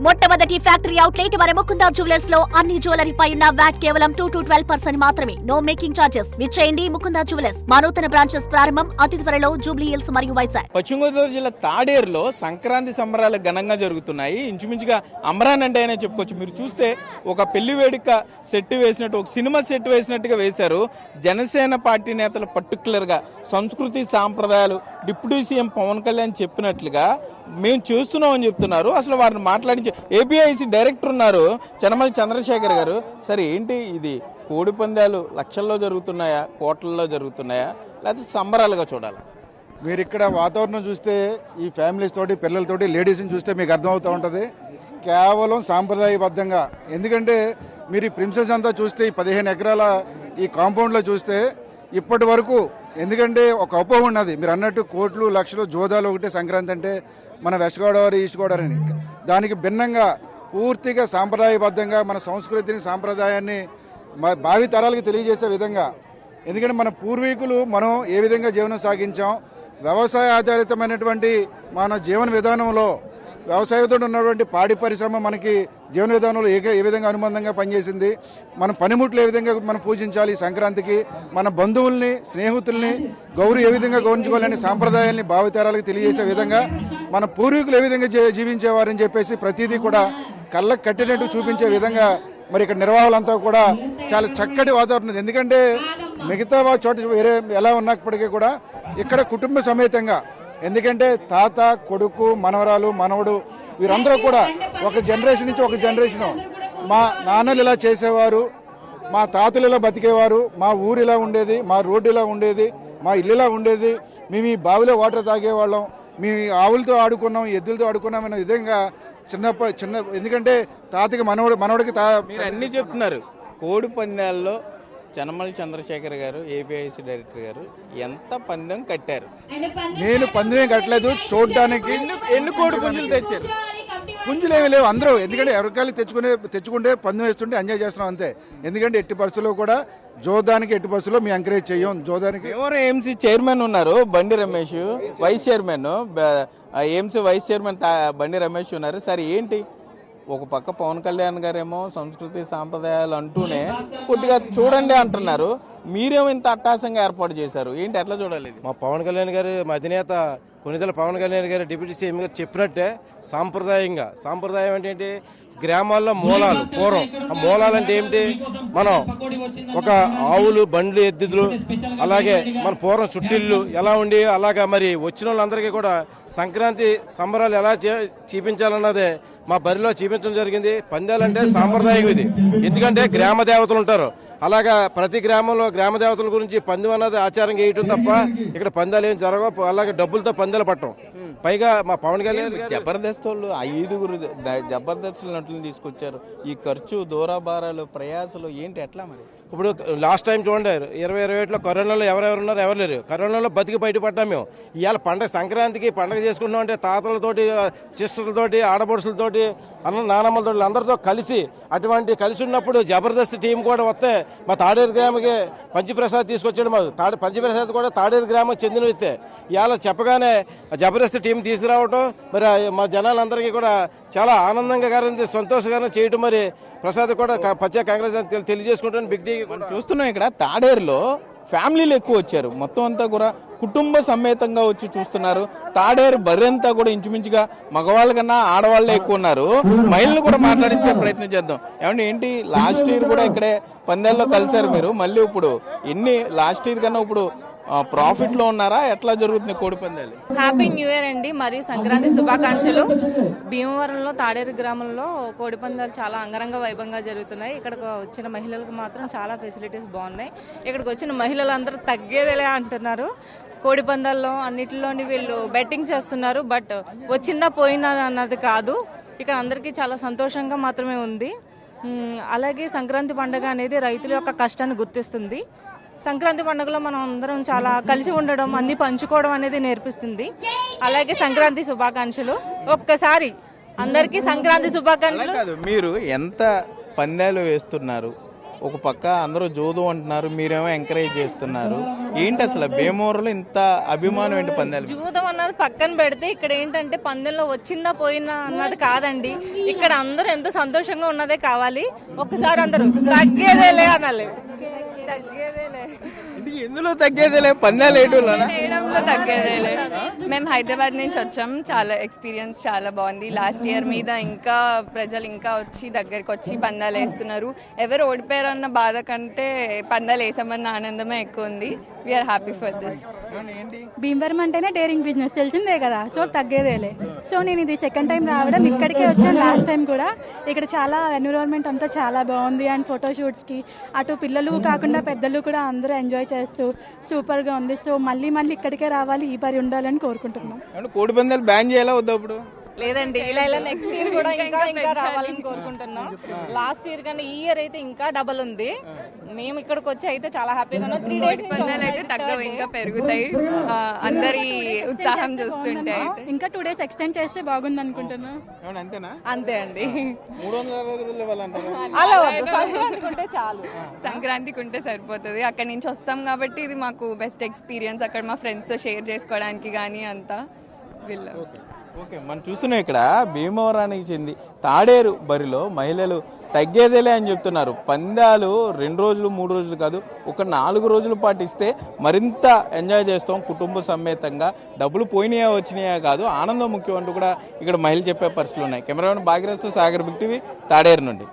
మొట్టమొదటి factory outlet మన Mukunda jewellers లో అన్ని జ్యువెలరీ పై ఉన్న వ్యాట్ కేవలం 2 to 12% మాత్రమే. No making charges. విచ్చేయండి ముకుందా జ్యువెలర్స్. మా నూతన బ్రాంచెస్ ప్రారంభం అతి త్వరలో జూబ్లీ హిల్స్ మరియు వైజాగ్. పశ్చిమ గోదావరి జిల్లా తాడేరులో సంక్రాంతి సంబరాలు ఘనంగా జరుగుతున్నాయి. ఇంచుమించుగా అమరాన్ అంటే అయినా చెప్పుకోవచ్చు. మీరు చూస్తే ఒక పెళ్లి వేడుక సెట్ వేసినట్టు, ఒక సినిమా సెట్ వేసినట్టుగా వేశారు. జనసేన పార్టీ నేతలు పర్టికులర్ గా సంస్కృతి సాంప్రదాయాలు డిప్యూటీ సీఎం పవన్ కళ్యాణ్ చెప్పినట్లుగా మేము చేస్తున్నామని చెప్తున్నారు. అసలు వారిని మాట్లాడించి ఏపీఐసి డైరెక్టర్ ఉన్నారు చనమల చంద్రశేఖర్ గారు. సరే ఏంటి ఇది, కోడి పందాలు లక్షల్లో జరుగుతున్నాయా, కోట్లలో జరుగుతున్నాయా, లేకపోతే సంబరాలుగా చూడాలా? మీరు ఇక్కడ వాతావరణం చూస్తే ఈ ఫ్యామిలీస్ తోటి పిల్లలతోటి లేడీస్ని చూస్తే మీకు అర్థమవుతూ ఉంటుంది. కేవలం సాంప్రదాయబద్ధంగా, ఎందుకంటే మీరు ఈ ప్రిన్సెస్ అంతా చూస్తే ఈ 15 ఎకరాల ఈ కాంపౌండ్లో చూస్తే ఇప్పటి వరకు, ఎందుకంటే ఒక అపోహ ఉన్నది మీరు అన్నట్టు కోట్లు లక్షలు జోదాలు ఒకటే సంక్రాంతి అంటే మన వెస్ట్ గోదావరి ఈస్ట్ గోదావరి అని. దానికి భిన్నంగా పూర్తిగా సాంప్రదాయబద్ధంగా మన సంస్కృతిని సాంప్రదాయాన్ని భావి తరాలకు తెలియజేసే విధంగా, ఎందుకంటే మన పూర్వీకులు మనం ఏ విధంగా జీవనం సాగించాం, వ్యవసాయ ఆధారితమైనటువంటి మన జీవన విధానంలో వ్యవసాయంతో ఉన్నటువంటి పాడి పరిశ్రమ మనకి జీవన విధానంలో ఏ విధంగా అనుబంధంగా పనిచేసింది, మన పనిముట్లు ఏ విధంగా మనం పూజించాలి, సంక్రాంతికి మన బంధువుల్ని స్నేహితుల్ని గౌరవ ఏ విధంగా గౌరవించుకోవాలని సాంప్రదాయాల్ని భావితరాలకు తెలియజేసే విధంగా మన పూర్వీకులు ఏ విధంగా జీవించేవారని చెప్పేసి ప్రతిదీ కూడా కళ్ళకు కట్టినట్టు చూపించే విధంగా మరి ఇక్కడ నిర్వాహకులంతా కూడా చాలా చక్కటి వాతావరణం. ఎందుకంటే మిగతా చోట వేరే ఎలా ఉన్నప్పటికీ కూడా ఇక్కడ కుటుంబ సమేతంగా, ఎందుకంటే తాత కొడుకు మనవరాలు మనవడు వీరందరూ కూడా ఒక జనరేషన్ నుంచి ఒక జనరేషన్, మా నాన్నలు ఇలా చేసేవారు, మా తాతలు ఇలా బతికేవారు, మా ఊరు ఇలా ఉండేది, మా రోడ్డు ఇలా ఉండేది, మా ఇల్లు ఇలా ఉండేది, మేము ఈ బావిలో వాటర్ తాగేవాళ్ళం, మేము ఆవులతో ఆడుకున్నాం, ఎద్దులతో ఆడుకున్నాం అనే విధంగా చిన్న ఎందుకంటే తాతకి మనవడికి మీరు అన్ని చెప్తున్నారు. కోడి పందాల్లో చనమల చంద్రశేఖర్ గారు ఏపీఐసి డైరెక్టర్ గారు ఎంత పందెం కట్టారు? నేను పందెం కట్టలేదు, చూడడానికి. ఎన్ని కోడి పుంజులు తెచ్చారు? పుంజులు ఏమి లేవు అందరూ, ఎందుకంటే ఎవరికాయలు తెచ్చుకుంటే పందెం వేస్తుంటే ఎంజాయ్ చేస్తున్నాం అంతే. ఎందుకంటే ఎట్టి పరిస్థితుల్లో కూడా జోదానికి ఎట్టి పరిస్థితుల్లో మేము ఎంకరేజ్ చేయం. జోదానికి ఎవరు ఏఎంసీ చైర్మన్ ఉన్నారు Bandi Ramesh, vice chairman AMC vice chairman Bandi Ramesh ఉన్నారు. సరే ఏంటి, ఒక పక్క పవన్ కళ్యాణ్ గారేమో సంస్కృతి సాంప్రదాయాలు అంటూనే కొద్దిగా చూడండి అంటున్నారు, మీరేమో ఇంత అట్టాసంగా ఏర్పాటు చేశారు, ఏంటి ఎట్లా చూడాలి? మా పవన్ కళ్యాణ్ గారు, మా అధినేత కొనిదెల పవన్ కళ్యాణ్ గారు డిప్యూటీ సీఎం గారు చెప్పినట్టే సాంప్రదాయం అంటే ఏంటి, గ్రామాల్లో మూలాలు, పూర్వం ఆ మూలాలు అంటే ఏమిటి, మనం ఒక ఆవులు బండ్లు ఎద్దులు అలాగే మన పూర్వం చుట్టిళ్ళు ఎలా ఉండి అలాగా మరి వచ్చిన వాళ్ళందరికీ కూడా సంక్రాంతి సంబరాలు ఎలా చూపించాలన్నదే మా బరిలో చూపించడం జరిగింది. పందాలంటే సాంప్రదాయం ఇది, ఎందుకంటే గ్రామ దేవతలు ఉంటారు, అలాగా ప్రతి గ్రామంలో గ్రామ దేవతల గురించి పందెం అన్నది ఆచారం వేయటం తప్ప ఇక్కడ పందాలు ఏం జరగవు. అలాగే డబ్బులతో పందాలు పట్టం. పైగా మా పవన్ కళ్యాణ్ జబర్దస్త్ వాళ్ళు 5 జబర్దస్త్ నటులను తీసుకొచ్చారు. ఈ ఖర్చు, దూరాభారాలు, ప్రయాసాలు ఏంటి ఎట్లా మరి? ఇప్పుడు లాస్ట్ టైం చూడండి 2021లో కరోనాలో ఎవరెవరు ఉన్నారు, ఎవరు లేరు. కరోనాలో బతికి బయటపడ్డాం మేము. ఇవాళ పండగ సంక్రాంతికి పండగ చేసుకుంటాం అంటే తాతలతోటి, సిస్టర్లతోటి, ఆడపడుసులతోటి, నానమ్మలతో అందరితో కలిసి కలిసి ఉన్నప్పుడు జబర్దస్త్ టీం కూడా వస్తే మా తాడేరు గ్రామకి పంచప్రసాద్ తీసుకొచ్చాడు. మా పంచప్రసాద్ కూడా తాడేరు గ్రామం చెందిన వ్యక్తే. ఇవాళ చెప్పగానే జబర్దస్త్ టీం తీసుకురావటం మరి మా జనాలందరికీ కూడా చాలా ఆనందంగా సంతోషకరంగా చేయటం, మరి ప్రసాద్ కూడా పచ్చ కాంగ్రెస్ తెలియజేసుకుంటాను. బిగ్ డి చూస్తున్నాం. ఇక్కడ తాడేరులో ఫ్యామిలీలు ఎక్కువ వచ్చారు, మొత్తం అంతా కూడా కుటుంబ సమేతంగా వచ్చి చూస్తున్నారు. తాడేరు బర్రెంతా కూడా ఇంచుమించుగా మగవాళ్ళ కన్నా ఆడవాళ్లే ఎక్కువ ఉన్నారు. మహిళలు కూడా మాట్లాడించే ప్రయత్నం చేద్దాం. ఏమంటే ఏంటి, లాస్ట్ ఇయర్ కూడా ఇక్కడే పందాల్లో కలిసారు మీరు, మళ్ళీ ఇప్పుడు లాస్ట్ ఇయర్ కన్నా ఇప్పుడు ప్రాఫిట్ లో ఉన్నారా, ఎట్లా జరుగుతుంది కోడి పందాలు? హ్యాపీ న్యూ ఇయర్ అండి, మరియు సంక్రాంతి శుభాకాంక్షలు. భీమవరంలో తాడేరు గ్రామంలో కోడి పందాలు చాలా అంగరంగ వైభవంగా జరుగుతున్నాయి. ఇక్కడికి వచ్చిన మహిళలకు మాత్రం చాలా ఫెసిలిటీస్ బాగున్నాయి. ఇక్కడికి వచ్చిన మహిళలందరూ తగ్గేదేలే అంటున్నారు. కోడి పందాల్లో అన్నిటిలోని వీళ్ళు బెట్టింగ్ చేస్తున్నారు, బట్ వచ్చిందా పోయిందా అన్నది కాదు. ఇక్కడ అందరికీ చాలా సంతోషంగా మాత్రమే ఉంది. అలాగే సంక్రాంతి పండుగ అనేది రైతుల యొక్క కష్టాన్ని గుర్తిస్తుంది. సంక్రాంతి పండుగలో మనం అందరం చాలా కలిసి ఉండడం, అన్ని పంచుకోవడం అనేది నేర్పిస్తుంది. అలాగే సంక్రాంతి శుభాకాంక్షలు. ఒక్కసారి అందరికీ సంక్రాంతి శుభాకాంక్షలు. మీరు ఎంత పందాలు వేస్తున్నారు, ఒక పక్క అందరూ జోదు అంటున్నారు, మీరేమో ఎంకరేజ్ చేస్తున్నారు. ఏంటి అసలు భీమవరంలో ఇంత అభిమానం ఏంటి పందాలు? జూదం అన్నది పక్కన పెడితే ఇక్కడ ఏంటంటే పందెంలో వచ్చిందా పోయిందా అన్నది కాదండి. ఇక్కడ అందరూ ఎంత సంతోషంగా ఉన్నదే కావాలి. ఒక్కసారి అందరూ తగ్గేదేలే అనాలి. తగ్గేదేలే ఎందులో తగ్గేదేలే, పందాలు వేయడంలో తగ్గేదేలే. మేము హైదరాబాద్ నుంచి వచ్చాం, చాలా ఎక్స్పీరియన్స్ చాలా బాగుంది. లాస్ట్ ఇయర్ మీద ఇంకా ప్రజలు ఇంకా వచ్చి దగ్గరికి వచ్చి పందాలు వేస్తున్నారు. ఎవరు ఓడిపోయారన్న బాధ కంటే పందాలు వేసామన్న ఆనందమే ఎక్కువ ఉంది. We're happy for this. Bhimavaram అంటేనే డేరింగ్ బిజినెస్ తెలిసిందే కదా, సో తగ్గేదేలే. సో నేను ఇది సెకండ్ టైం రావడం, ఇక్కడికే వచ్చాను లాస్ట్ టైం కూడా. ఇక్కడ చాలా ఎన్విరాన్మెంట్ అంతా చాలా బాగుంది. అండ్ ఫోటోషూట్స్కి అటు పిల్లలు కాకుండా పెద్దలు కూడా అందరూ ఎంజాయ్ చేస్తూ సూపర్గా ఉంది. సో మళ్ళీ ఇక్కడికే రావాలి, ఈ పరి ఉండాలని కోరుకుంటున్నాం. కోడి పందాలు బ్యాన్ చేయాలా వద్దా ఇప్పుడు? లేదండి, ఇలా నెక్స్ట్ ఇయర్ కూడా ఇంకా రావాలని కోరుకుంటున్నాం. లాస్ట్ ఇయర్ కన్నా ఈ ఇయర్ అయితే ఇంకా డబల్ ఉంది. మేము ఇక్కడికి వచ్చి అయితే చాలా హ్యాపీగా ఉన్నాం. 3 days పందాలు అయితే తగ్గవు, ఇంకా పెరుగుతాయి. అందరి ఉత్సాహం చూస్తుంటే ఇంకా 2 days ఎక్స్టెండ్ చేస్తే బాగుంది అనుకుంటున్నాం. అంతేనా? అంతే అండి. 360 రోజులు ఇవ్వాలంటారా? అలా వద్దు, సంక్రాంతికి ఉంటే చాలు. సంక్రాంతికి ఉంటే సరిపోతుంది. అక్కడి నుంచి వస్తాం కాబట్టి ఇది మాకు బెస్ట్ ఎక్స్పీరియన్స్. అక్కడ మా ఫ్రెండ్స్తో షేర్ చేసుకోవడానికి కానీ అంతా వీళ్ళు. ఓకే, మనం చూస్తున్నాం ఇక్కడ భీమవరానికి చెంది తాడేరు బరిలో మహిళలు తగ్గేదేలే అని చెప్తున్నారు. పందాలు 2 రోజులు 3 రోజులు కాదు, ఒక 4 రోజులు పాటిస్తే మరింత ఎంజాయ్ చేస్తాం కుటుంబ సమేతంగా. డబ్బులు పోయినాయా వచ్చినాయా కాదు, ఆనందం ముఖ్యం అంటూ కూడా ఇక్కడ మహిళలు చెప్పే పరిస్థితులు ఉన్నాయి. కెమెరామెన్ భాగ్యరాజ్తో సాగర్, బిగ్ టీవీ, తాడేరు నుండి.